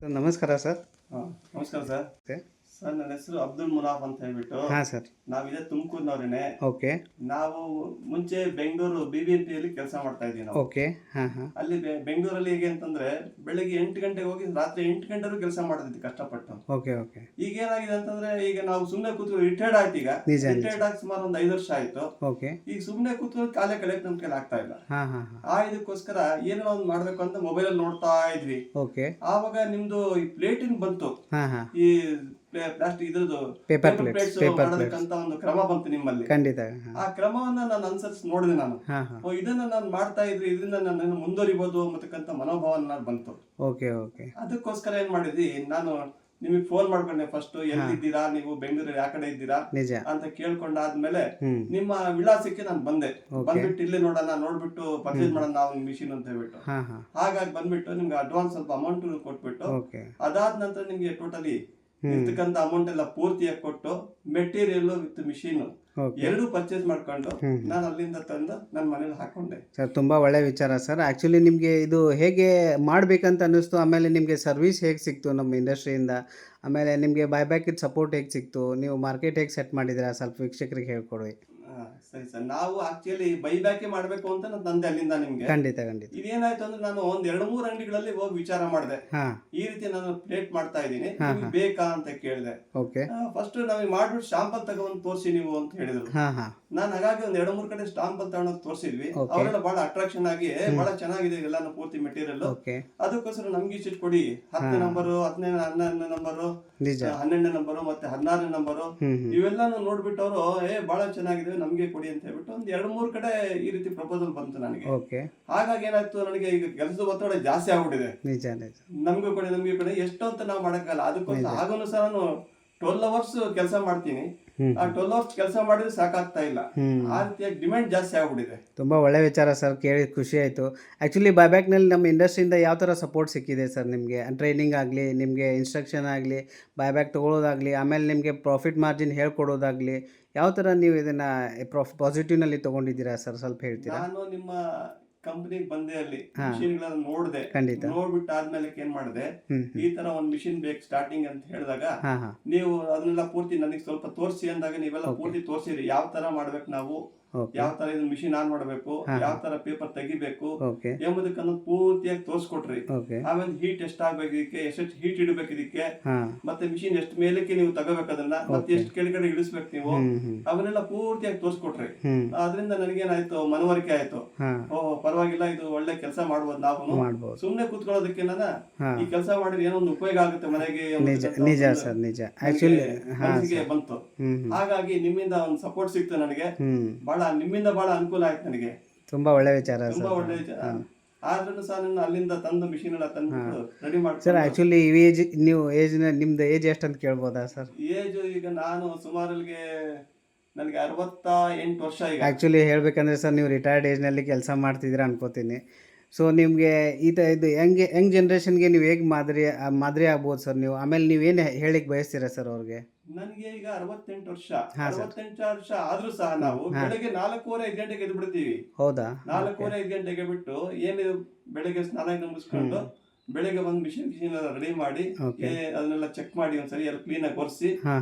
Sir ನಮಸ್ಕಾರ sir. ನಮಸ್ಕಾರ sir. Okay. Sir ನನ್ನ ಹೆಸರು ಅಬ್ದುಲ್ ಮುನಾಫ್ ಅಂತ ಹೇಳ್ಬಿಟ್ಟು ಹಾಂ ಸರ್. ನಾವಿದೆ ತುಮಕೂರಿನವ್ರೇನೆ. ಓಕೆ. ನಾವು ಮುಂಚೆ ಬೆಂಗಳೂರು BBMP ಕೆಲಸ ಮಾಡ್ತಾ ಇದ್ವಿ ನಾವು. ಓಕೆ. ಹಾಂ ಹಾಂ. ಅಲ್ಲಿ ಬೆಂಗಳೂರಲ್ಲಿ ಹೇಗೆ ಅಂತಂದ್ರೆ ಬೆಳಿಗ್ಗೆ 8 ಗಂಟೆಗೆ ಹೋಗಿ ರಾತ್ರಿ 8 ಗಂಟೆವರೆಗೂ ಕೆಲಸ ಮಾಡ್ತಿದ್ವಿ ಕಷ್ಟಪಟ್ಟು. Okay okay. ಈಗ ಏನಾಗಿದೆ ಅಂತಂದ್ರೆ ಈಗ ನಾವು ಸುಮ್ಮನೆ ಕೂತ್ಕೊಂಡು ರಿಟೈರ್ಡ್ ಆಯ್ತು. ಈಗ ನಿಜ ನಿಜ. ರಿಟೈರ್ಡ್ ಆಗಿ ಸುಮಾರು ಒಂದು 5 ವರ್ಷ ಆಯ್ತು. ಓಕೆ. ಈಗ ಸುಮ್ಮನೆ ಕೂತ್ಕೊಂಡು ಕಾಲೇ ಕಳೆಯಕ್ಕೆ ನಮ್ ಕೈಲಿ ಆಗ್ತಾ ಇಲ್ಲ. ಹಾಂ ಹಾಂ ಹಾಂ. ಇದಕ್ಕೋಸ್ಕರ ಏನೋ ಒಂದು ಮಾಡ್ಬೇಕು ಅಂತ ಮೊಬೈಲಲ್ಲಿ ನೋಡ್ತಾ ಇದ್ವಿ. ಓಕೆ. ಆವಾಗ ನಿಮ್ದು ಈ ಪ್ಲೇಟಿನ್ ಬಂತು. ಹಾಂ ಹಾಂ. ಈ ಪ್ಲಾಸ್ಟಿಕ್ ಇದ್ರದ್ದು ಪೇಪರ್ ಪ್ಲೇಟ್ಸ್ ಮಾಡೋದಕ್ಕಂತ ಒಂದು ಕ್ರಮ ಬಂತು ನಿಮ್ಮಲ್ಲಿ. ಖಂಡಿತ. ಆ ಕ್ರಮವನ್ನ ನಾನು ಅನುಸರಿಸಿ ನೋಡಿದೆ ನಾನು. ಹಾಂ ಹಾಂ. ಇದನ್ನ ನಾನು ಮಾಡ್ತಾ ಇದ್ರೆ ಇದರಿಂದ ನಾನು ಮುಂದುವರಿಬಹುದು ಅನ್ನತಕ್ಕಂತ ಮನೋಭಾವ ನನಗೆ ಬಂತು. Okay okay. ಅದಕ್ಕೋಸ್ಕರ ಏನ್ ಮಾಡಿದ್ವಿ, ನಾನು ನಿಮಗೆ ಫೋನ್ ಮಾಡ್ಕೊಂಡೆ. ಫಸ್ಟ್ ಎಲ್ಲಿದ್ದೀರಾ ನೀವು, ಬೆಂಗಳೂರಲ್ಲಿ ಯಾವ ಕಡೆ ಇದ್ದೀರಾ ನಿಜ ಅಂತ ಕೇಳ್ಕೊಂಡಾದ್ಮೇಲೆ ನಿಮ್ಮ ವಿಳಾಸಕ್ಕೆ ನಾನು ಬಂದೆ. ಬಂದ್ಬಿಟ್ಟು ಇಲ್ಲಿ ನೋಡೋಣ, ನೋಡ್ಬಿಟ್ಟು ಪರ್ಚೇಸ್ ಮಾಡೋಣ ನಾವು ಮಿಷಿನ್ ಅಂತ ಹೇಳ್ಬಿಟ್ಟು. ಹಾಂ ಹಾಂ. ಹಾಗಾಗಿ ಬಂದ್ಬಿಟ್ಟು ನಿಮ್ಗೆ ಅಡ್ವಾನ್ಸ್ ಸ್ವಲ್ಪ ಅಮೌಂಟ್ ಕೊಟ್ಬಿಟ್ಟು ಓಕೆ. ಅದಾದ ನಂತರ ನಿಮ್ಗೆ ಟೋಟಲಿ ಇರ್ತಕ್ಕಂಥ ಅಮೌಂಟ್ ಎಲ್ಲ ಪೂರ್ತಿಯಾಗಿ ಕೊಟ್ಟು ಮೆಟೀರಿಯಲ್ ವಿತ್ ಮಿಷಿನ್ ಎರಡು ಪರ್ಚೇಸ್ ಮಾಡ್ಕೊಂಡು ನಾನು ಅಲ್ಲಿಂದ ತಂದು ನನ್ನ ಮನೇಲಿ ಹಾಕೊಂಡೆ. ಸರ್ ತುಂಬ ಒಳ್ಳೆ ವಿಚಾರ ಸರ್. ಆ್ಯಕ್ಚುಲಿ ನಿಮಗೆ ಇದು ಹೇಗೆ ಮಾಡಬೇಕಂತ ಅನ್ನಿಸ್ತು, ಆಮೇಲೆ ನಿಮಗೆ ಸರ್ವಿಸ್ ಹೇಗೆ ಸಿಕ್ತು ನಮ್ಮ ಇಂಡಸ್ಟ್ರಿಯಿಂದ, ಆಮೇಲೆ ನಿಮಗೆ ಬೈಬ್ಯಾಕಿದ ಸಪೋರ್ಟ್ ಹೇಗೆ ಸಿಕ್ತು, ನೀವು ಮಾರ್ಕೆಟ್ ಹೇಗೆ ಸೆಟ್ ಮಾಡಿದ್ದೀರಾ, ಸ್ವಲ್ಪ ವೀಕ್ಷಕರಿಗೆ ಹೇಳ್ಕೊಡಿ. ಸರಿ ಸರ್. ನಾವು ಆಕ್ಚುಲಿ ಬೈಬ್ಯಾಕೆ ಮಾಡ್ಬೇಕು ಅಂತ ನಾನು ತಂದೆ ಅಲ್ಲಿಂದ ನಿಮ್ಗೆ. ಖಂಡಿತ ಖಂಡಿತ. ಇದೇನಾಯ್ತು ಅಂದ್ರೆ ನಾನು ಒಂದ್ 2-3 ಅಂಗಡಿಗಳಲ್ಲಿ ಹೋಗಿ ವಿಚಾರ ಮಾಡಿದೆ. ಈ ರೀತಿ ನಾನು ಪ್ಲೇಟ್ ಮಾಡ್ತಾ ಇದ್ದೀನಿ, ನಿಮ್ಗೆ ಬೇಕಾ ಅಂತ ಕೇಳಿದೆ. ಓಕೆ. ಫಸ್ಟ್ ನಮಗೆ ಮಾಡ್ಬಿಟ್ಟು ಶಾಂಪಲ್ ತಗೊಂಡ್ ತೋರಿಸಿ ನೀವು ಅಂತ ಹೇಳಿದ್ರು. ನಾನು ಹಾಗಾಗಿ ಒಂದ್ 2-3 ಕಡೆ ಸ್ಟಾಂಪಲ್ ತಗೊಂಡು ತೋರಿಸಿದ್ವಿ. ಅವರೆಲ್ಲ ಬಹಳ ಅಟ್ರಾಕ್ಷನ್ ಆಗಿ ಬಹಳ ಚೆನ್ನಾಗಿದೆ ಎಲ್ಲಾನು ಪೂರ್ತಿ ಮೆಟೀರಿಯಲ್. ಅದಕ್ಕೋಸ್ಕರ ನಮ್ಗೆ ಇಷ್ಟ ಕೊಡಿ, 10ನೇ ನಂಬರು, 11ನೇ ನಂಬರು, 12ನೇ ನಂಬರು ಮತ್ತೆ 16ನೇ ನಂಬರು ಇವೆಲ್ಲಾನು ನೋಡ್ಬಿಟ್ಟು ಅವರು ಬಹಳ ಚೆನ್ನಾಗಿದೆ ನಮ್ಗೆ ಕೊಡಿ ಅಂತ ಹೇಳ್ಬಿಟ್ಟು ಒಂದ್ 2-3 ಕಡೆ ಈ ರೀತಿ ಪ್ರಪೋಸಲ್ ಬಂತು ನನಗೆ. ಹಾಗಾಗಿ ಏನಾಯ್ತು, ನನಗೆ ಈಗ ಕೆಲಸದ ಒತ್ತಡ ಜಾಸ್ತಿ ಆಗ್ಬಿಟ್ಟಿದೆ. ನಮ್ಗೆ ಕೊಡಿ ಎಷ್ಟು ಅಂತ ನಾವು ಮಾಡಕ್ಕಲ್ಲ. ಅದಕ್ಕೋಸ್ಕರ ಆಗನು ಸಹ ನಾನು 12 ಅವರ್ಸ್ ಕೆಲಸ ಮಾಡ್ತೀನಿ. ಆ 12 ಅವರ್ಸ್ ಕೆಲಸ ಮಾಡಿದ್ರೆ ಸಾಕಾಗ್ತಾ ಇಲ್ಲ. ಆ ರೀತಿಯಾಗಿ ಡಿಮ್ಯಾಂಡ್ ಜಾಸ್ತಿ ಆಗ್ಬಿಟ್ಟಿದೆ. ತುಂಬ ಒಳ್ಳೆ ವಿಚಾರ ಸರ್, ಕೇಳಿ ಖುಷಿ ಆಯಿತು. ಆ್ಯಕ್ಚುಲಿ ಬೈಬ್ಯಾಕ್ನಲ್ಲಿ ನಮ್ಮ ಇಂಡಸ್ಟ್ರಿಯಿಂದ ಯಾವ ಥರ ಸಪೋರ್ಟ್ ಸಿಕ್ಕಿದೆ ಸರ್ ನಿಮಗೆ? ಟ್ರೈನಿಂಗ್ ಆಗಲಿ, ನಿಮಗೆ ಇನ್ಸ್ಟ್ರಕ್ಷನ್ ಆಗಲಿ, ಬೈಬ್ಯಾಕ್ ತೊಗೊಳೋದಾಗಲಿ, ಆಮೇಲೆ ನಿಮಗೆ ಪ್ರಾಫಿಟ್ ಮಾರ್ಜಿನ್ ಹೇಳ್ಕೊಡೋದಾಗಲಿ, ಯಾವ ಥರ ನೀವು ಇದನ್ನು ಪಾಸಿಟಿವ್ನಲ್ಲಿ ತೊಗೊಂಡಿದ್ದೀರಾ ಸರ್, ಸ್ವಲ್ಪ ಹೇಳ್ತೀರಾ? ನಾನು ನಿಮ್ಮ ಕಂಪನಿಗೆ ಬಂದೆ, ಅಲ್ಲಿ ಮಿಷಿನ್ ಗಳನ್ನ ನೋಡಿದೆ. ನೋಡ್ಬಿಟ್ಟು ಆದ್ಮೇಲೆ ಏನ್ ಮಾಡಿದೆ, ಈ ತರ ಒಂದ್ ಮಿಷಿನ್ ಬೇಕು ಸ್ಟಾರ್ಟಿಂಗ್ ಅಂತ ಹೇಳಿದಾಗ ನೀವು ಅದನ್ನೆಲ್ಲ ಪೂರ್ತಿ ನನಗೆ ಸ್ವಲ್ಪ ತೋರಿಸಿ ಅಂದಾಗ ನೀವೆಲ್ಲ ಪೂರ್ತಿ ತೋರಿಸಿರಿ. ಯಾವ ತರ ಮಾಡ್ಬೇಕು ನಾವು, ಯಾವ ತರ ಇದು ಮಿಷಿನ್ ಆನ್ ಮಾಡಬೇಕು, ಯಾವ ತರ ಪೇಪರ್ ತೆಗಿಬೇಕು ಎಂಬುದಕ್ಕನ್ನು ಪೂರ್ತಿಯಾಗಿ ತೋರಿಸ್ಕೊಟ್ರಿ. ಆಮೇಲೆ ಹೀಟ್ ಎಷ್ಟ್ ಆಗ್ಬೇಕು ಇದಕ್ಕೆ, ಎಷ್ಟು ಹೀಟ್ ಇಡಬೇಕು ಇದಕ್ಕೆ, ಮತ್ತೆ ಮಿಷಿನ್ ಎಷ್ಟು ಮೇಲಕ್ಕೆ ನೀವು ತಗೋಬೇಕು ಅದನ್ನ, ಮತ್ತೆ ಎಷ್ಟು ಕೆಳಗಡೆ ಇಳಿಸ್ಬೇಕು ನೀವು, ಅವನ್ನೆಲ್ಲ ಪೂರ್ತಿಯಾಗಿ ತೋರಿಸ್ಕೊಟ್ರಿ. ಅದರಿಂದ ನನಗೇನಾಯ್ತು, ಮನವರಿಕೆ ಆಯ್ತು. ಪರವಾಗಿಲ್ಲ, ಇದು ಒಳ್ಳೆ ಕೆಲಸ ಮಾಡ್ಬೋದು ನಾವು. ಸುಮ್ನೆ ಕೂತ್ಕೊಳ್ಳೋದಕ್ಕೆ ಈ ಕೆಲಸ ಮಾಡಿದ್ರೆ ಏನೋ ಒಂದು ಉಪಯೋಗ ಆಗುತ್ತೆ ಮನೆಗೆ ಬಂತು. ಹಾಗಾಗಿ ನಿಮ್ಮಿಂದ ಒಂದು ಸಪೋರ್ಟ್ ಸಿಕ್ತು ನನಗೆ. ನಿಮ್ಮಿಂದ ಬಹಳ ಅನುಕೂಲ ಆಯ್ತು ನನಗೆ. ತುಂಬಾ ಒಳ್ಳೆ ವಿಚಾರ, ತುಂಬಾ ಒಳ್ಳೆ ವಿಚಾರ. ಆದ್ರೂ ಸಹ ನನ್ನ ಅಲ್ಲಿಂದ ತಂದು ಮಿಷಿನ್ ಎಲ್ಲ ತಂದು ರೆಡಿ ಮಾಡಿ ಸರ್. ಆಕ್ಚುಲಿ ನೀವು ನಿಮ್ದು ಏಜ್ ಎಷ್ಟು ಅಂತ ಕೇಳ್ಬೋದಾ ಸರ್? ಏಜ್ ಈಗ ನಾನು ಸುಮಾರಿಗೆ ನನಗೆ 68 ವರ್ಷ. ಈಗ ಆ್ಯಕ್ಚುಲಿ ಹೇಳ್ಬೇಕಂದ್ರೆ ಸರ್, ನೀವು ರಿಟೈರ್ಡ್ ಏಜ್ನಲ್ಲಿ ಕೆಲಸ ಮಾಡ್ತಿದ್ದೀರಾ ಅನ್ಕೋತೀನಿ. ಸೊ ನಿಮಗೆ ಇದು ಯಂಗ್ ಜನ್ರೇಷನ್ಗೆ ನೀವು ಹೇಗೆ ಮಾದರಿ ಆಗ್ಬೋದು ಸರ್ ನೀವು? ಆಮೇಲೆ ನೀವೇನು ಹೇಳಿಕ್ಕೆ ಬಯಸ್ತೀರಾ ಸರ್ ಅವ್ರಿಗೆ? ನನಗೆ ಈಗ 68 ವರ್ಷ. 68 ವರ್ಷ ಆದ್ರೂ ಸಹ ನಾವು ಬೆಳಗ್ಗೆ 4:15 ಗಂಟೆಗೆ ಎದ್ದು ಬಿಡ್ತೀವಿ. ಹೌದಾ? 4:15 ಗಂಟೆಗೆ ಬಿಟ್ಟು ಏನಿದೆ ಬೆಳಗ್ಗೆ ಸ್ನಾನ ಮುಗಿಸ್ಕೊಂಡು ಬೆಳಿಗ್ಗೆ ಬಂದು ಮಿಷಿನ್ ರೆಡಿ ಮಾಡಿ ಅದನ್ನೆಲ್ಲ ಚೆಕ್ ಮಾಡಿ ಒಂದ್ಸರಿ ಎಲ್ಲ ಕ್ಲೀನ್ ಆಗಿ ಒರೆಸಿ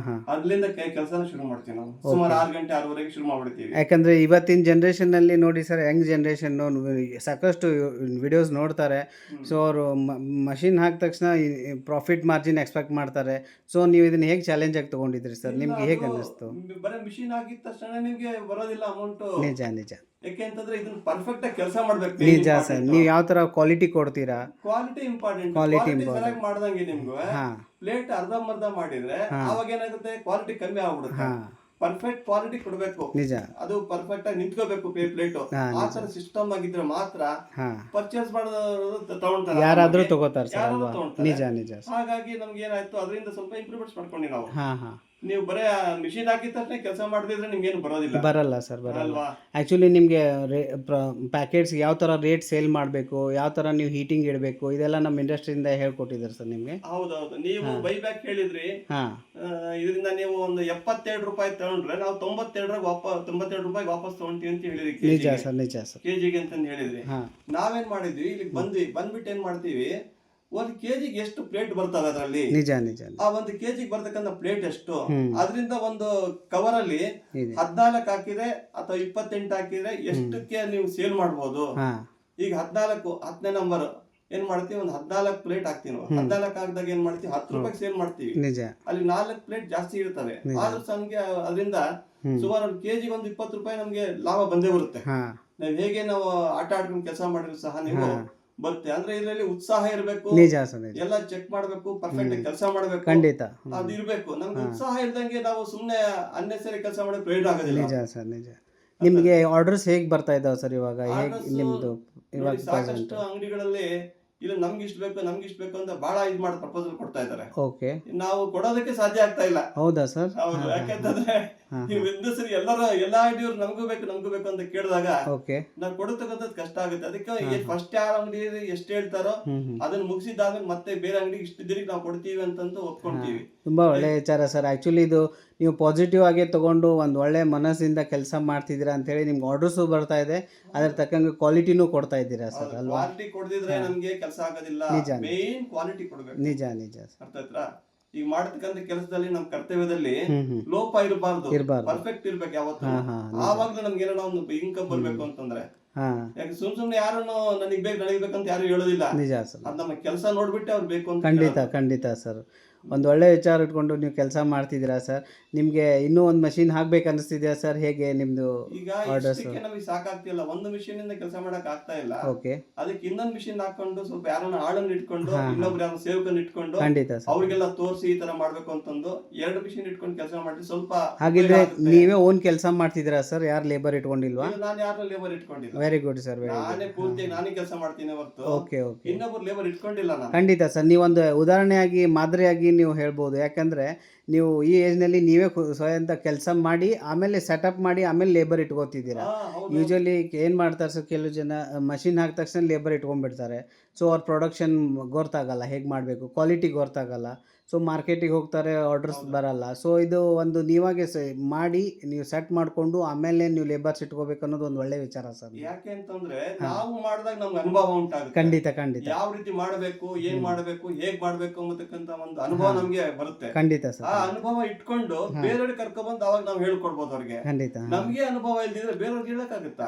ಅಲ್ಲಿಂದ ಕೆಲಸ ಶುರು ಮಾಡ್ತೀವಿ. ನಾವು ಸುಮಾರು 6 ಗಂಟೆ 6:30 ಶುರು ಮಾಡ್ಬಿಡ್ತೀವಿ. ಯಾಕಂದ್ರೆ ಇವತ್ತಿನ ಜನರೇಷನ್ ನಲ್ಲಿ ನೋಡಿ ಸರ್, ಯಂಗ್ ಜನರೇಷನ್ ಸಾಕಷ್ಟು ವಿಡಿಯೋಸ್ ನೋಡ್ತಾರೆ. ಸೊ ಅವರು ಮಷಿನ್ ಹಾಕಿದ ತಕ್ಷಣ ಪ್ರಾಫಿಟ್ ಮಾರ್ಜಿನ್ ಎಕ್ಸ್ಪೆಕ್ಟ್ ಮಾಡ್ತಾರೆ. ಸೊ ನೀವು ಇದನ್ನ ಹೇಗೆ ಚಾಲೆಂಜ್ ಆಗಿ ತಗೊಂಡಿದ್ರಿ ಸರ್? ನಿಮ್ಗೆ ಹೇಗೆ ಅನ್ನಿಸ್ತು? ಬರೀ ಮಿಷಿನ್ ಹಾಕಿದ ತಕ್ಷಣ ನಿಮ್ಗೆ ಬರೋದಿಲ್ಲ ಅಮೌಂಟ್. ನಿಜ ನಿಜ. ಯಾಕೆಂತಂದ್ರೆ ಇದನ್ನ ಪರ್ಫೆಕ್ಟ್ ಆಗಿ ಕೆಲಸ ಮಾಡ್ಬೇಕು. ನಿಜ ಸರ್. ನೀವು ಯಾವ ತರ ಕ್ವಾಲಿಟಿ ಕೊಡ್ತೀರಾ? Quality important. ಕ್ವಾಲಿಟಿ ಸರಿಯಾಗಿ ಮಾಡ್ದಂಗೆ ನಿಮ್ಗೆ ಪ್ಲೇಟ್ ಅರ್ಧಂಬರ್ಧ ಮಾಡಿದ್ರೆ ಅವಾಗ ಏನಾಗುತ್ತೆ, ಕ್ವಾಲಿಟಿ ಕಮ್ಮಿ ಆಗ್ಬಿಡುತ್ತೆ. ಪರ್ಫೆಕ್ಟ್ ಕ್ವಾಲಿಟಿ ಕೊಡ್ಬೇಕು. ನಿಜ. ಅದು ಪರ್ಫೆಕ್ಟ್ ಆಗಿ ನಿಂತ್ಕೋಬೇಕು ಪ್ಲೇಟ್. ಆ ತರ ಸಿಸ್ಟಮ್ ಆಗಿದ್ರೆ ಮಾತ್ರ ಪರ್ಚೇಸ್ ಮಾಡೋದು ತಗೊಳ್ತಾರೆ, ಯಾರಾದ್ರೂ ತಗೋತಾರೆ ಸರ್. ನಿಜ ನಿಜ. ಹಾಗಾಗಿ ನಮ್ಗೆ ಏನಾಯ್ತು, ಅದರಿಂದ ಸ್ವಲ್ಪ ಇಂಪ್ರೂವ್ಮೆಂಟ್ಸ್ ಮಾಡ್ಕೊಂಡಿ ನಾವು. ನೀವು ಬರೇ ಮಿಷಿನ್ ಹಾಕಿದ ತಕ್ಷಣ ಕೆಲಸ ಮಾಡದಿದ್ರೆ ನಿಮ್ಗೆ ಏನು ಬರಲ್ಲ ಸರ್, ಬರಲ್ಲ. ಆಕ್ಚುಲಿ ನಿಮಗೆ ಪ್ಯಾಕೆಟ್ಸ್ ಯಾವ ತರ ರೇಟ್ ಸೇಲ್ ಮಾಡಬೇಕು, ಯಾವ ತರ ನೀವು ಹೀಟಿಂಗ್ ಇಡಬೇಕು, ಇದೆಲ್ಲ ನಮ್ಮ ಇಂಡಸ್ಟ್ರಿಯಿಂದ ಹೇಳ್ಕೊಟ್ಟಿದ್ದಾರೆ ಸರ್ ನಿಮ್ಗೆ. ಹೌದೌದು. ನೀವು ಬೈಬ್ಯಾಕ್ ಹೇಳಿದ್ರಿ, ಇದರಿಂದ ನೀವು ಒಂದು 72 ರೂಪಾಯಿ ತಗೊಂಡ್ರೆ ನಾವು 92 ರೂಪಾಯಿ ವಾಪಸ್ ತಗೊಂತೀವಿ ಅಂತ ಹೇಳಿದ್ರಿ. ನಿಜ ಸರ್. ಕೆಜಿಗೆ ಅಂತ ಹೇಳಿದ್ರಿ. ನಾವೇನ್ ಮಾಡಿದ್ವಿ, ಇಲ್ಲಿ ಬಂದ್ಬಿಟ್ಟು ಏನ್ ಮಾಡ್ತೀವಿ, ಒಂದು ಕೆಜಿಗೆ ಎಷ್ಟು ಪ್ಲೇಟ್ ಬರ್ತವೆ ಅದರಲ್ಲಿ, ನಿಜ ನಿಜ ಆ ಒಂದು ಕೆಜಿಗೆ ಬರ್ತಕ್ಕಂಥ ಪ್ಲೇಟ್ ಎಷ್ಟು, ಅದರಿಂದ ಒಂದು ಕವರ್ ಅಲ್ಲಿ 14 ಹಾಕಿದ್ರೆ ಅಥವಾ 28 ಹಾಕಿದ್ರೆ ಎಷ್ಟಕ್ಕೆ ನೀವು ಸೇಲ್ ಮಾಡ್ಬೋದು. ಈಗ 14 10ನೇ ನಂಬರ್ ಏನ್ ಮಾಡ್ತೀವಿ, ಒಂದು 14 ಪ್ಲೇಟ್ ಹಾಕ್ತೀವಿ ನಾವು. 14 ಹಾಕಿದಾಗ ಏನ್ ಮಾಡ್ತೀವಿ, 10 ರೂಪಾಯಿ ಸೇಲ್ ಮಾಡ್ತೀವಿ. ಅಲ್ಲಿ 4 ಪ್ಲೇಟ್ ಜಾಸ್ತಿ ಇರ್ತವೆ. ಆದ್ರೂ ನಮ್ಗೆ ಅದರಿಂದ ಸುಮಾರು ಒಂದು ಕೆಜಿಗೆ ಒಂದು 20 ರೂಪಾಯಿ ನಮ್ಗೆ ಲಾಭ ಬಂದೇ ಬರುತ್ತೆ. ನಾವ್ ಹೇಗೆ ನಾವು ಆಟ ಆಡ್ಕೊಂಡು ಕೆಲಸ ಮಾಡಿದ್ರು ಸಹ ನೀವು ಬರುತ್ತೆ. ಅಂದ್ರೆ ಇದರಲ್ಲಿ ಉತ್ಸಾಹ ಇರಬೇಕು, ಎಲ್ಲ ಚೆಕ್ ಮಾಡ್ಬೇಕು, ಪರ್ಫೆಕ್ಟ್ ಕೆಲಸ ಮಾಡ್ಬೇಕು, ಖಂಡಿತ ಅದು ಇರ್ಬೇಕು. ನಮ್ಗೆ ಉತ್ಸಾಹ ಇಲ್ದಂಗೆ ನಾವು ಸುಮ್ನೆ ಅನ್ನೆಸರಿ ಕೆಲಸ ಮಾಡೋ ಪ್ರಯೋಜನ ಆಗೋದಿಲ್ಲ. ನಿಜ ಸರ್ ನಿಜ. ನಿಮ್ಗೆ ಆರ್ಡರ್ಸ್ ಹೇಗ್ ಬರ್ತಾ ಇದಾವೆ ಸರ್ ಇವಾಗ? ನಿಮ್ದು ಇವಾಗ ಸಾಕಷ್ಟು ಅಂಗಡಿಗಳಲ್ಲಿ ಇಲ್ಲ ನಮ್ಗೆ ಇಷ್ಟ ಬೇಕು ಅಂತ ಬಹಳ ಇದ್ ಮಾಡಿ ಪ್ರಪೋಸಲ್ ಕೊಡ್ತಾ ಇದಾರೆ. ಓಕೆ, ನಾವು ಕೊಡೋದಕ್ಕೆ ಸಾಧ್ಯ ಆಗ್ತಾ ಇಲ್ಲ. ಹೌದಾ ಸರ್? ಹೌದು, ಯಾಕಂತಂದ್ರೆ ನೀವು ಹೆಂಗಸರಿ ಎಲ್ಲಾ ಐಡಿಯವ್ರು ನಮಗೂ ಬೇಕು ಅಂತ ಕೇಳಿದಾಗ ನಾವು ಕೊಡತಕ್ಕಂಥದ್ದು ಕಷ್ಟ ಆಗುತ್ತೆ. ಅದಕ್ಕೆ ಫಸ್ಟ್ ಯಾರ ಅಂಗಡಿ ಎಷ್ಟು ಹೇಳ್ತಾರೋ ಅದನ್ನ ಮುಗಿಸಿದ್ದಾದ್ಮೇಲೆ ಮತ್ತೆ ಬೇರೆ ಅಂಗಡಿಗೆ ಇಷ್ಟು ದಿನಕ್ಕೆ ನಾವು ಕೊಡ್ತೀವಿ ಅಂತಂದು ಒಪ್ಕೊಂತೀವಿ. ತುಂಬಾ ಒಳ್ಳೆ ವಿಚಾರ ಸರ್. ಆಕ್ಚುಲಿ ಇದು ನೀವು ಪಾಸಿಟಿವ್ ಆಗಿ ತಗೊಂಡು ಒಂದು ಒಳ್ಳೆ ಮನಸ್ಸಿಂದ ಕೆಲಸ ಮಾಡ್ತಿದ್ದೀರಾ ಅಂತ ಹೇಳಿ ನಿಮ್ಗೆ ಆರ್ಡರ್ಸು ಬರ್ತಾ ಇದೆ, ಅದ್ರ ತಕ್ಕಂಗೆ ಕ್ವಾಲಿಟಿನೂ ಕೊಡ್ತಾ ಇದ್ದೀರಾ ಸರ್ ಅಲ್ವಾ? ಕ್ವಾಲಿಟಿ ಕೊಡದಿದ್ರೆ ನಮ್ಗೆ ಕೆಲಸ ಆಗೋದಿಲ್ಲ. ಮೇನ್ ಕ್ವಾಲಿಟಿ ಕೊಡ್ಬೇಕು. ನಿಜ ನಿಜ ಅರ್ಥ ಆಯ್ತಾ? ಈಗ ಮಾಡತಕ್ಕಂಥ ಕೆಲಸದಲ್ಲಿ ನಮ್ಮ ಕರ್ತವ್ಯದಲ್ಲಿ ಲೋಪ ಇರಬಾರ್ದು, ಪರ್ಫೆಕ್ಟ್ ಇರ್ಬೇಕು ಯಾವತ್ತು. ಆವಾಗ್ಲೂ ನಮ್ಗೆ ಏನೋ ಒಂದು ಇನ್ಕಮ್ ಬರ್ಬೇಕು ಅಂತಂದ್ರೆ, ಯಾಕೆ ಸುಮ್ನೆ ಯಾರನ್ನು ನನಗೆ ಬೇಕಂತ ಯಾರು ಹೇಳೋದಿಲ್ಲ. ನಿಜ ಸರ್, ಅದು ನಮ್ಮ ಕೆಲಸ ನೋಡ್ಬಿಟ್ಟೆ ಅವ್ರು ಬೇಕು ಅಂತ. ಖಂಡಿತ ಸರ್. ಒಂದು ಒಳ್ಳೆ ವಿಚಾರ ಇಟ್ಕೊಂಡು ನೀವು ಕೆಲಸ ಮಾಡ್ತಿದ್ದೀರಾ ಸರ್. ನಿಮಗೆ ಇನ್ನೂ ಒಂದು ಮಷಿನ್ ಹಾಕ್ಬೇಕು ಅನಿಸ್ತಿದ್ಯಾ ಸರ್? ಹೇಗೆ ನಿಮ್ದು ಈಗ ಇಷ್ಟಕ್ಕೆ ನಮಗೆ ಸಾಕಾಗ್ತಿಲ್ಲ, ಒಂದು ಮಿಷಿನ್ ಇಂದ ಕೆಲಸ ಮಾಡಕ್ ಆಗ್ತಾ ಇಲ್ಲ. ಓಕೆ, ಅದಕ್ಕೆ ಇನ್ನೊಂದು ಮಿಷಿನ್ ಹಾಕೊಂಡು ಸ್ವಲ್ಪ ಯಾರನ್ನ ಆಳನ್ನು ಇಟ್ಕೊಂಡು ಇನ್ನೊಬ್ರು ಯಾರು ಸೇವಕನ್ನು ಇಟ್ಕೊಂಡು ಖಂಡಿತ ಸರ್ ಅವ್ರಿಗೆಲ್ಲ ತೋರಿಸಿ ಈ ತರ ಮಾಡ್ಬೇಕು ಅಂತಂದು 2 ಮಿಷಿನ್ ಇಟ್ಕೊಂಡು ಕೆಲಸ ಮಾಡಿ ಸ್ವಲ್ಪ. ಹಾಗಿದ್ರೆ ನೀವೇ ಓನ್ ಕೆಲಸ ಮಾಡ್ತಿದ್ದೀರಾ ಸರ್? ಯಾರು ಲೇಬರ್ ಇಟ್ಕೊಂಡಿಲ್ವಾ? ನಾನು ಯಾರು ಲೇಬರ್ ಇಟ್ಕೊಂಡಿಲ್ಲ. Very good sir. ನಾನೇ ಪೂರ್ತಿಯಾಗಿ ನಾನೇ ಕೆಲಸ ಮಾಡ್ತೀನಿ ಹೊರತು ಇನ್ನೊಬ್ರು ಲೇಬರ್ ಇಟ್ಕೊಂಡಿಲ್ಲ ನಾನು. ಖಂಡಿತ ಸರ್. ನೀವೊಂದು ಉದಾಹರಣೆಯಾಗಿ ಮಾದರಿಯಾಗಿ ನೀವು ಹೇಳ್ಬೋದು. ಯಾಕಂದ್ರೆ ನೀವು ಈ ಏಜ್ನಲ್ಲಿ ನೀವೇ ಸ್ವಯಂ ಕೆಲಸ ಮಾಡಿ ಆಮೇಲೆ ಸೆಟಪ್ ಮಾಡಿ ಆಮೇಲೆ ಲೇಬರ್ ಇಟ್ಕೋತಿದ್ದೀರಾ. ಯೂಶಲಿ ಏನು ಮಾಡ್ತಾರೆ ಸರ್, ಕೆಲವು ಜನ ಮಷಿನ್ ಹಾಕಿದ ತಕ್ಷಣ ಲೇಬರ್ ಇಟ್ಕೊಂಡ್ಬಿಡ್ತಾರೆ. ಸೊ ಅವ್ರ ಪ್ರೊಡಕ್ಷನ್ ಗೊತ್ತಾಗಲ್ಲ, ಹೇಗೆ ಮಾಡಬೇಕು, ಕ್ವಾಲಿಟಿ ಗೊತ್ತಾಗಲ್ಲ. ಸೊ ಮಾರ್ಕೆಟಿಗೆ ಹೋಗ್ತಾರೆ, ಆರ್ಡರ್ಸ್ ಬರಲ್ಲ. ಸೊ ಇದು ಒಂದು ನೀವಾಗೆ ಮಾಡಿ ನೀವು ಸೆಟ್ ಮಾಡಿಕೊಂಡು ಆಮೇಲೆ ನೀವು ಲೇಬರ್ಸ್ ಇಟ್ಕೋಬೇಕು ಅನ್ನೋದು ಒಂದು ಒಳ್ಳೆ ವಿಚಾರ ಸರ್. ಯಾಕೆ ಅಂತಂದ್ರೆ ನಾವು ಮಾಡಿದಾಗ ನಮ್ಗೆ ಅನುಭವ ಉಂಟಾಗುತ್ತೆ. ಖಂಡಿತ ಯಾವ ರೀತಿ ಮಾಡಬೇಕು, ಏನ್ ಮಾಡಬೇಕು, ಹೇಗ್ ಮಾಡಬೇಕು ಅನ್ನತಕ್ಕಂತ ಒಂದು ಅನುಭವ ನಮ್ಗೆ ಬರುತ್ತೆ. ಖಂಡಿತ ಸರ್. ಆ ಅನುಭವ ಇಟ್ಕೊಂಡು ಬೇರೆಯವ್ರಿಗೆ ಕರ್ಕೊಂಡ್ಬಂದು ಅವಾಗ ನಾವು ಹೇಳ್ಕೊಡ್ಬೋದು ಅವ್ರಿಗೆ. ಖಂಡಿತ ನಮ್ಗೆ ಅನುಭವ ಇಲ್ದಿದ್ರೆ ಬೇರೆಯವ್ರಿಗೆ ಹೇಳಕ್ಕಾಗುತ್ತಾ?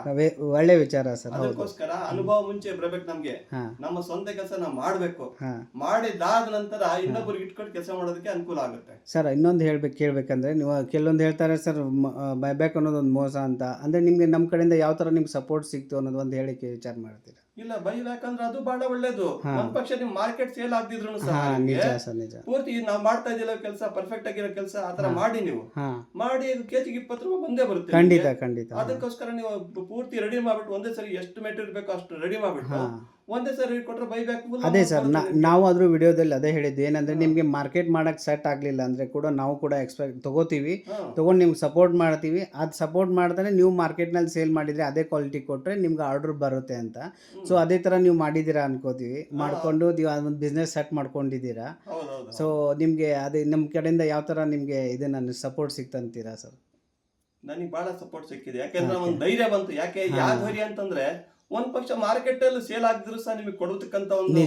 ಒಳ್ಳೆ ವಿಚಾರ ಸರ್. ಅದಕ್ಕೋಸ್ಕರ ಅನುಭವ ಮುಂಚೆ ಬರ್ಬೇಕು ನಮ್ಗೆ. ನಮ್ಮ ಸ್ವಂತ ಕೆಲಸ ನಾವು ಮಾಡ್ಬೇಕು. ಮಾಡಿದಾದ ನಂತರ ಇನ್ನೊಬ್ಬರಿಗೆ ಇಟ್ಕೊಂಡು ಕೆಲಸ ಮಾಡೋದಕ್ಕೆ ಅನುಕೂಲ ಆಗುತ್ತೆ ಸರ್. ಇನ್ನೊಂದು ಕೇಳ್ಬೇಕಂದ್ರೆ ನೀವು ಕೆಲವೊಂದು ಹೇಳ್ತಾರೆ ಸರ್, ಬೈಬ್ಯಾಕ್ ಅನ್ನೋದು ಒಂದು ಮೋಸ ಅಂತ. ಅಂದ್ರೆ ನಿಮ್ಗೆ ನಮ್ಮ ಕಡೆಯಿಂದ ಯಾವ ತರ ನಿಮ್ಗೆ ಸಪೋರ್ಟ್ ಸಿಕ್ತು ಅನ್ನೋದು ಒಂದು ಹೇಳಿಕೆ ವಿಚಾರ ಮಾಡ್ತೀರಾ? ಇಲ್ಲ, ಬೈಬ್ಯಾಕ್ ಅಂದ್ರೆ ಅದು ಬಹಳ ಒಳ್ಳೇದು. ಒಂದ್ ಪಕ್ಷ ನಿಮ್ ಮಾರ್ಕೆಟ್ ಸೇಲ್ ಆಗ್ತಿದ್ರು ಪೂರ್ತಿ ನಾವು ಮಾಡ್ತಾ ಇದೀವಿ ಕೆಲಸ, ಪರ್ಫೆಕ್ಟ್ ಆಗಿರೋ ಕೆಲಸ ಆತರ ಮಾಡಿ ನೀವು ಮಾಡಿ ಕೆಜಿಗೆ 20 ರೂಪಾಯಿ ಬಂದೇ ಬರುತ್ತೆ. ಖಂಡಿತ. ಅದಕ್ಕೋಸ್ಕರ ನೀವು ಪೂರ್ತಿ ರೆಡಿ ಮಾಡ್ಬಿಟ್ಟು ಒಂದೇ ಸರಿ ಎಷ್ಟು ಮೆಟೀರಿಯಲ್ ಬೇಕೋ ಅಷ್ಟು ರೆಡಿ ಮಾಡ್ಬಿಟ್ಟು ಒಂದೇ ಸರಿ ಕೊಟ್ರೆ ಬೈಬ್ಯಾಕ್. ಅದೇ ಸರ್, ನಾವು ಅದ್ರ ವಿಡಿಯೋದಲ್ಲಿ ಅದೇ ಹೇಳಿದ್ದು. ಏನಂದ್ರೆ ನಿಮ್ಗೆ ಮಾರ್ಕೆಟ್ ಮಾಡಕ್ ಸೆಟ್ ಆಗ್ಲಿಲ್ಲ ಅಂದ್ರೆ ಕೂಡ ನಾವು ಕೂಡ ಎಕ್ಸ್ಪೆಕ್ಟ್ ತಗೋತೀವಿ, ತಗೊಂಡು ನಿಮ್ಗೆ ಸಪೋರ್ಟ್ ಮಾಡ್ತೀವಿ. ಅದು ಸಪೋರ್ಟ್ ಮಾಡ್ತಾನೆ ನೀವು ಮಾರ್ಕೆಟ್ನಲ್ಲಿ ಸೇಲ್ ಮಾಡಿದ್ರೆ ಅದೇ ಕ್ವಾಲಿಟಿ ಕೊಟ್ರೆ ನಿಮ್ಗೆ ಆರ್ಡರ್ ಬರುತ್ತೆ ಅಂತ. ಸೊ ಅದೇ ತರ ನೀವು ಮಾಡಿದ್ದೀರಾ ಅನ್ಕೋತೀವಿ, ಮಾಡ್ಕೊಂಡು ನೀವು ಅದೊಂದು ಬಿಸ್ನೆಸ್ ಸೆಟ್ ಮಾಡ್ಕೊಂಡಿದ್ದೀರಾ. ಸೊ ನಿಮ್ಗೆ ಅದೇ ನಮ್ಮ ಕಡೆಯಿಂದ ಯಾವ ತರ ನಿಮ್ಗೆ ಇದನ್ನ ಸಪೋರ್ಟ್ ಸಿಕ್ತಂತೀರಾ ಸರ್? ನನಗೆ ಬಹಳ ಸಪೋರ್ಟ್ ಸಿಕ್ಕಿದೆ. ಯಾಕೆಂದ್ರೆ ಒಂದು ಧೈರ್ಯ ಬಂತು. ಯಾಕೆ ಯಾವ ಧೈರ್ಯ ಅಂತಂದ್ರೆ ಒಂದ್ ಪಕ್ಷ ಮಾರ್ಕೆಟ್ ಅಲ್ಲಿ ಸೇಲ್ ಆಗಿದ್ರು ಸಹ ನಿಮಗೆ ಕೊಡತಕ್ಕಂತ ಒಂದು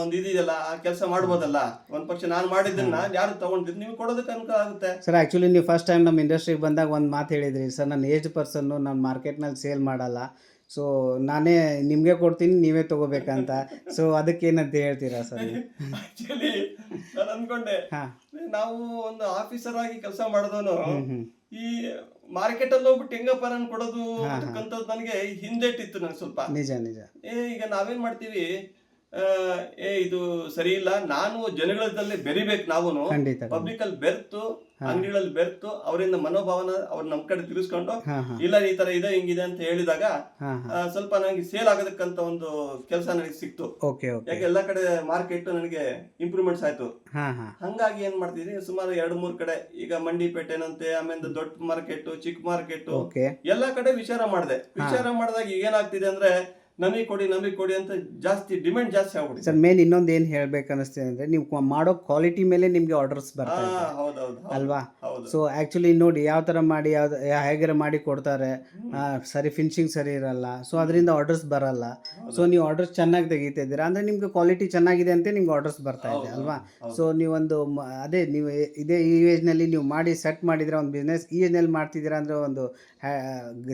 ಒಂದು ಇದೆಯಲ್ಲ, ಆ ಕೆಲಸ ಮಾಡ್ಬೋದಲ್ಲ. ಒಂದ್ ಪಕ್ಷ ನಾನು ಮಾಡಿದ್ದನ್ನ ಯಾರು ತಗೊಂಡಿದ್ದು ನಿಮ್ಗೆ ಕೊಡೋದಕ್ಕೆ ಅನುಕೂಲ ಆಗುತ್ತೆ ಸರ್. ಆಕ್ಚುಲಿ ನೀವು ಫಸ್ಟ್ ಟೈಮ್ ನಮ್ಮ ಇಂಡಸ್ಟ್ರಿಗೆ ಬಂದಾಗ ಒಂದು ಮಾತು ಹೇಳಿದ್ರಿ ಸರ್, ನನ್ನ ಏಜ್ ಪರ್ಸನ್ನು ನಾನು ಮಾರ್ಕೆಟ್ನಲ್ಲಿ ಸೇಲ್ ಮಾಡಲ್ಲ, ಸೊ ನಾನೇ ನಿಮ್ಗೆ ಕೊಡ್ತೀನಿ, ನೀವೇ ತಗೋಬೇಕಂತ. ಸೊ ಅದಕ್ಕೇನಂತ ಹೇಳ್ತೀರಾ ಸರ್? ಆಕ್ಚುಲಿ ನಾನು ಅನ್ಕೊಂಡೆ, ನಾವು ಒಂದು ಆಫೀಸರ್ ಆಗಿ ಕೆಲಸ ಮಾಡಿದವನು ಈ ಮಾರ್ಕೆಟ್ ಅಲ್ಲಿ ಹೋಗ್ಬಿಟ್ಟು ಹೆಂಗಪ್ಪ ನಾನು ಕೊಡೋದು ಅಂತಕ್ಕಂಥದ್ದು ನನಗೆ ಹಿಂದೆಟ್ಟಿತ್ತು ನನಗೆ ಸ್ವಲ್ಪ. ನಿಜ ಈಗ ನಾವೇನ್ ಮಾಡ್ತೀವಿ, ಇದು ಸರಿ ಇಲ್ಲ, ನಾನು ಜನಗಳಲ್ಲಿ ಬೆರಿಬೇಕು. ನಾವು ಪಬ್ಲಿಕ್ ಅಲ್ಲಿ ಬೆರ್ತು, ಅಂಗಡಿಗಳಲ್ಲಿ ಬೆರ್ತು ಅವರಿಂದ ಮನೋಭಾವನ ಅವ್ರು ನಮ್ ಕಡೆ ತಿರ್ಸ್ಕೊಂಡು ಇಲ್ಲ ಈ ತರ ಇದೆ ಹಿಂಗಿದೆ ಅಂತ ಹೇಳಿದಾಗ ಸ್ವಲ್ಪ ನನಗೆ ಸೇಲ್ ಆಗೋದಕ್ಕಂತ ಒಂದು ಕೆಲಸ ನನಗೆ ಸಿಕ್ತು. ಯಾಕೆ ಎಲ್ಲಾ ಕಡೆ ಮಾರ್ಕೆಟ್ ನನಗೆ ಇಂಪ್ರೂವ್ಮೆಂಟ್ಸ್ ಆಯ್ತು. ಹಂಗಾಗಿ ಏನ್ ಮಾಡ್ತಿದ್ವಿ, ಸುಮಾರು 2-3 ಕಡೆ, ಈಗ ಮಂಡಿಪೇಟೆನಂತೆ, ಆಮೇಲೆ ದೊಡ್ಡ ಮಾರ್ಕೆಟ್, ಚಿಕ್ಕ ಮಾರ್ಕೆಟ್, ಎಲ್ಲಾ ಕಡೆ ವಿಚಾರ ಮಾಡಿದೆ. ವಿಚಾರ ಮಾಡಿದಾಗ ಏನಾಗ್ತಿದೆ ಅಂದ್ರೆ ನಮಗೆ ಕೊಡಿ ಅಂತ ಜಾಸ್ತಿ ಡಿಮ್ಯಾಂಡ್ ಜಾಸ್ತಿ ಆಗ್ಬಿಡುತ್ತೆ. ಸರ್ ಮೇನ್ ಇನ್ನೊಂದು ಏನು ಹೇಳ್ಬೇಕು ಅನ್ನಿಸ್ತಿದೆ ಅಂದರೆ ನೀವು ಮಾಡೋ ಕ್ವಾಲಿಟಿ ಮೇಲೆ ನಿಮಗೆ ಆರ್ಡರ್ಸ್ ಬರ್ತಾ ಇದೆ ಹೌದೌದು ಅಲ್ವಾ? ಹೌದು. ಸೊ ಆ್ಯಕ್ಚುಲಿ ನೋಡಿ ಯಾವ ಥರ ಮಾಡಿ ಹೇಗಾರ ಮಾಡಿ ಕೊಡ್ತಾರೆ, ಸರಿ ಫಿನಿಶಿಂಗ್ ಸರಿ ಇರಲ್ಲ, ಸೊ ಅದರಿಂದ ಆರ್ಡರ್ಸ್ ಬರಲ್ಲ. ಸೊ ನೀವು ಆರ್ಡರ್ಸ್ ಚೆನ್ನಾಗಿ ತೆಗಿತಾ ಇದ್ದೀರಾ ಅಂದರೆ ನಿಮ್ಗೆ ಕ್ವಾಲಿಟಿ ಚೆನ್ನಾಗಿದೆ ಅಂತ ನಿಮ್ಗೆ ಆರ್ಡರ್ಸ್ ಬರ್ತಾ ಇದೆ ಅಲ್ವಾ? ಸೊ ನೀವೊಂದು ಅದೇ ನೀವು ಇದೇ ಈ ಏಜ್ನಲ್ಲಿ ನೀವು ಮಾಡಿ ಸೆಟ್ ಮಾಡಿದರೆ ಒಂದು ಬಿಸ್ನೆಸ್ ಈ ಏಜ್ನಲ್ಲಿ ಮಾಡ್ತಿದ್ದೀರಾ ಅಂದರೆ ಒಂದು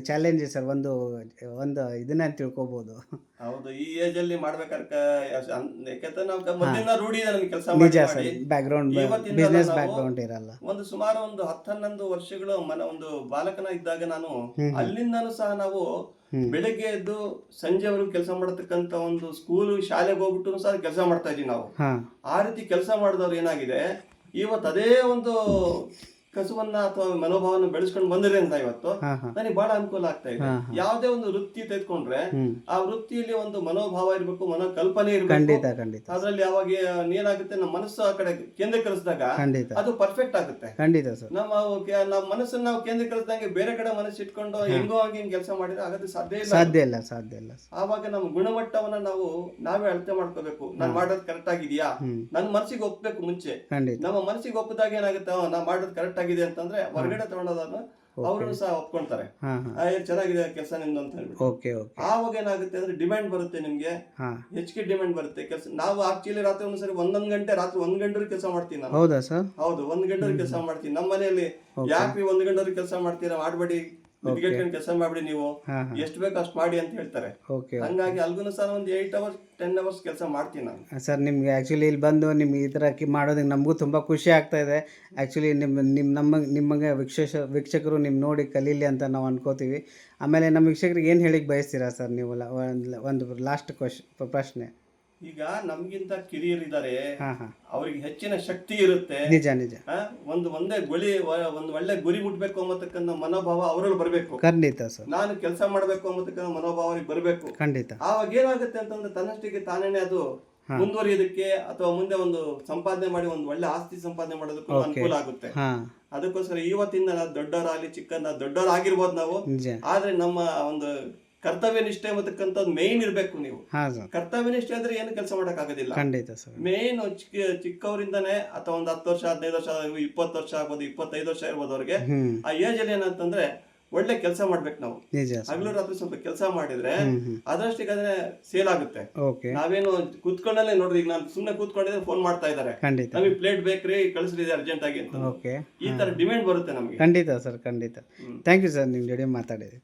ಚಾಲೆಂಜ್ ಸರ್, ಒಂದು ಇದನ್ನ ತಿಳ್ಕೊಬೋದು. ಹೌದು, ಈ ಏಜ್ ಅಲ್ಲಿ ಮಾಡ್ಬೇಕಾದ್ರೆ ಯಾಕಂದ್ರೆ ನಾವು ಮೊದಲಿಂದ ರೂಢಿ ಇದೆ ನಮಗೆ ಕೆಲಸ ನಿಜ ಸರ್, ಬ್ಯಾಕ್ಗ್ರೌಂಡ್ ಬಿಸ್ನೆಸ್ ಬ್ಯಾಕ್ಗ್ರೌಂಡ್ ಇರಲ್ಲ. ಸುಮಾರು ಒಂದು 10-11 ವರ್ಷಗಳು ಒಂದು ಬಾಲಕನ ಇದ್ದಾಗ ನಾನು ಅಲ್ಲಿಂದನೂ ಸಹ ನಾವು ಬೆಳಗ್ಗೆ ಎದ್ದು ಸಂಜೆವರೆಗೂ ಕೆಲಸ ಮಾಡತಕ್ಕಂತ ಒಂದು ಸ್ಕೂಲ್ ಶಾಲೆಗೆ ಹೋಗ್ಬಿಟ್ಟು ಸಹ ಕೆಲಸ ಮಾಡ್ತಾ ಇದೀವಿ ನಾವು. ಆ ರೀತಿ ಕೆಲಸ ಮಾಡಿದವ್ರು ಏನಾಗಿದೆ, ಇವತ್ತು ಅದೇ ಒಂದು ಕಸುವನ್ನ ಅಥವಾ ಮನೋಭಾವನ ಬೆಳೆಸ್ಕೊಂಡು ಬಂದಿದೆ ಅಂತ ಇವತ್ತು ನನಗೆ ಬಹಳ ಅನುಕೂಲ ಆಗ್ತಾ ಇದೆ. ಯಾವುದೇ ಒಂದು ವೃತ್ತಿ ತೆಗೆದುಕೊಂಡ್ರೆ ಆ ವೃತ್ತಿಯಲ್ಲಿ ಒಂದು ಮನೋಭಾವ ಇರಬೇಕು, ಮನೋಕಲ್ಪನೆ ಇರಬೇಕು. ಅದ್ರಲ್ಲಿ ಯಾವಾಗ ಏನಾಗುತ್ತೆ, ನಮ್ಮ ಮನಸ್ಸು ಆ ಕಡೆ ಕೇಂದ್ರೀಕರಿಸಿದಾಗ ಅದು ಪರ್ಫೆಕ್ಟ್ ಆಗುತ್ತೆ. ನಮ್ಮ ಮನಸ್ಸನ್ನ ನಾವು ಕೇಂದ್ರೀಕರಿಸಿದಂಗೆ ಬೇರೆ ಕಡೆ ಮನಸ್ಸು ಇಟ್ಕೊಂಡು ಹೆಂಗೋ ಹಾಗೆ ಕೆಲಸ ಮಾಡಿದ್ರೆ ಆಗೋದು ಸಾಧ್ಯ ಇಲ್ಲ. ಆವಾಗ ನಮ್ಮ ಗುಣಮಟ್ಟವನ್ನ ನಾವೇ ಅಳತೆ ಮಾಡ್ಕೋಬೇಕು. ನಾನು ಮಾಡೋದು ಕರೆಕ್ಟ್ ಆಗಿದೆಯಾ, ನನ್ನ ಮನಸ್ಸಿಗೆ ಒಪ್ಪಬೇಕು. ಮುಂಚೆ ನಮ್ಮ ಮನಸ್ಸಿಗೆ ಒಪ್ಪಿದಾಗ ಏನಾಗುತ್ತೆ, ನಾವು ಮಾಡೋದು ಕರೆಕ್ಟ್ ಆಗಿದೆ ಅಂತಂದ್ರೆ ಹೊರಗಡೆ ತಗೊಂಡೋದನ್ನು ಅವರು ಸಹ ಒಪ್ಕೊಂತಾರೆ, ಚೆನ್ನಾಗಿದೆ ಕೆಲಸ ನಿಮ್ದು ಅಂತ ಹೇಳ್ಬಿಟ್ಟು. ಆವಾಗ ಏನಾಗುತ್ತೆ ಅಂದ್ರೆ ಡಿಮ್ಯಾಂಡ್ ಬರುತ್ತೆ, ನಿಮ್ಗೆ ಹೆಚ್ಚಿಗೆ ಡಿಮ್ಯಾಂಡ್ ಬರುತ್ತೆ ಕೆಲಸ. ನಾವು ಆಕ್ಚುಲಿ ರಾತ್ರಿ ಒಂದ್ಸರಿ 1 ಗಂಟೆ ರಾತ್ರಿ 1 ಗಂಟೆ ಕೆಲಸ ಮಾಡ್ತೀನಿ ನಾನು. ಹೌದಾ ಸರ್? ಹೌದು, 1 ಗಂಟೆ ಕೆಲಸ ಮಾಡ್ತೀನಿ. ನಮ್ಮ ಮನೆಯಲ್ಲಿ ಯಾಕೆ 1 ಗಂಟೆ ಕೆಲಸ ಮಾಡ್ತೀರಾ, ಮಾಡ್ಬೇಡಿ, ಕೆಲಸ ಮಾಡ್ಬಿಡಿ, ನೀವು ಎಷ್ಟು ಬೇಕು ಅಷ್ಟು ಮಾಡಿ ಅಂತ ಹೇಳ್ತಾರೆ. ಹಂಗಾಗಿ ಅಲ್ಗೂ ಸಹ ಒಂದು 8 ಅವರ್ಸ್ 10 ಅವರ್ಸ್ ಕೆಲಸ ಮಾಡ್ತೀನಿ ನಾನು. ಸರ್ ನಿಮ್ಗೆ ಆ್ಯಕ್ಚುಲಿ ಇಲ್ಲಿ ಬಂದು ನಿಮ್ಗೆ ಈ ಥರ ಮಾಡೋದಕ್ಕೆ ನಮಗೂ ತುಂಬ ಖುಷಿ ಆಗ್ತಾ ಇದೆ. ಆ್ಯಕ್ಚುಲಿ ನಿಮಗೆ ವೀಕ್ಷಕರು ನೋಡಿ ಕಲೀಲಿ ಅಂತ ನಾವು ಅನ್ಕೋತೀವಿ. ಆಮೇಲೆ ನಮ್ಮ ವೀಕ್ಷಕರಿಗೆ ಏನು ಹೇಳಿಕ್ಕೆ ಬಯಸ್ತೀರಾ ಸರ್ ನೀವು? ಒಂದು ಲಾಸ್ಟ್ ಪ್ರಶ್ನೆ. ಈಗ ನಮ್ಗಿಂತ ಕಿರಿಯರಿದ್ದಾರೆ, ಅವ್ರಿಗೆ ಹೆಚ್ಚಿನ ಶಕ್ತಿ ಇರುತ್ತೆ. ನಿಜ. ಒಂದು ಒಳ್ಳೆ ಗುರಿ ಮುಟ್ಬೇಕು ಅನ್ನತಕ್ಕಂಥ ಮನೋಭಾವ ಅವರಲ್ಲಿ ಬರಬೇಕು. ಖಂಡಿತ ಸರ್. ನಾನು ಕೆಲಸ ಮಾಡ್ಬೇಕು ಅನ್ನತಕ್ಕಂಥ ಮನೋಭಾವ ಅವ್ರಿಗೆ ಬರಬೇಕು. ಖಂಡಿತ. ಆವಾಗ ಏನಾಗುತ್ತೆ ಅಂತಂದ್ರೆ ತನ್ನಷ್ಟಿಗೆ ತಾನೇನೆ ಅದು ಮುಂದುವರಿಯೋದಕ್ಕೆ ಅಥವಾ ಮುಂದೆ ಒಂದು ಸಂಪಾದನೆ ಮಾಡಿ ಒಂದು ಒಳ್ಳೆ ಆಸ್ತಿ ಸಂಪಾದನೆ ಮಾಡೋದಕ್ಕೂ ಅನುಕೂಲ ಆಗುತ್ತೆ. ಅದಕ್ಕೋಸ್ಕರ ಇವತ್ತಿಂದ ದೊಡ್ಡವರಾಗಲಿ ದೊಡ್ಡವರಾಗಿರ್ಬೋದು ನಾವು, ಆದ್ರೆ ನಮ್ಮ ಒಂದು ಕರ್ತವ್ಯ ನಿಷ್ಠೆ ಎಂಬತಕ್ಕಂಥದ್ದು ಮೇನ್ ಇರಬೇಕು. ನೀವು ಕರ್ತವ್ಯ ನಿಷ್ಠೆ ಅಂದ್ರೆ ಏನು ಕೆಲಸ ಮಾಡಕ್ ಆಗೋದಿಲ್ಲ. ಮೇನ್ ಚಿಕ್ಕವರಿಂದಾನೆ ಅಥವಾ ಒಂದು 10 ವರ್ಷ 15 ವರ್ಷ 20 ವರ್ಷ ಆಗ್ಬೋದು, 25 ವರ್ಷ ಇರ್ಬೋದು ಅವ್ರಿಗೆ, ಆ ಏಜ್ ಅಲ್ಲಿ ಏನಂತಂದ್ರೆ ಒಳ್ಳೆ ಕೆಲಸ ಮಾಡ್ಬೇಕು. ನಾವು ಹಗಲು ರಾತ್ರಿ ಸ್ವಲ್ಪ ಕೆಲಸ ಮಾಡಿದ್ರೆ ಅದರಷ್ಟಿಗೆ ಅದನ್ನೇ ಸೇಲ್ ಆಗುತ್ತೆ. ನಾವೇನು ಕೂತ್ಕೊಂಡಲ್ಲೇ ನೋಡ್ರಿ, ಈಗ ನಾನು ಸುಮ್ನೆ ಕೂತ್ಕೊಂಡಿದ್ರೆ ಫೋನ್ ಮಾಡ್ತಾ ಇದಾರೆ, ನಮಗೆ ಪ್ಲೇಟ್ ಬೇಕ್ರಿ ಕಳಿಸ್ರಿ ಅರ್ಜೆಂಟ್ ಆಗಿ ಅಂತ. ಈ ತರ ಡಿಮ್ಯಾಂಡ್ ಬರುತ್ತೆ ನಮಗೆ. ಖಂಡಿತ ಸರ್, ಖಂಡಿತ. ಥ್ಯಾಂಕ್ ಯು ಸರ್, ನಿಮ್ ಜೊತೆ ಮಾತಾಡಿದ್ರಿ.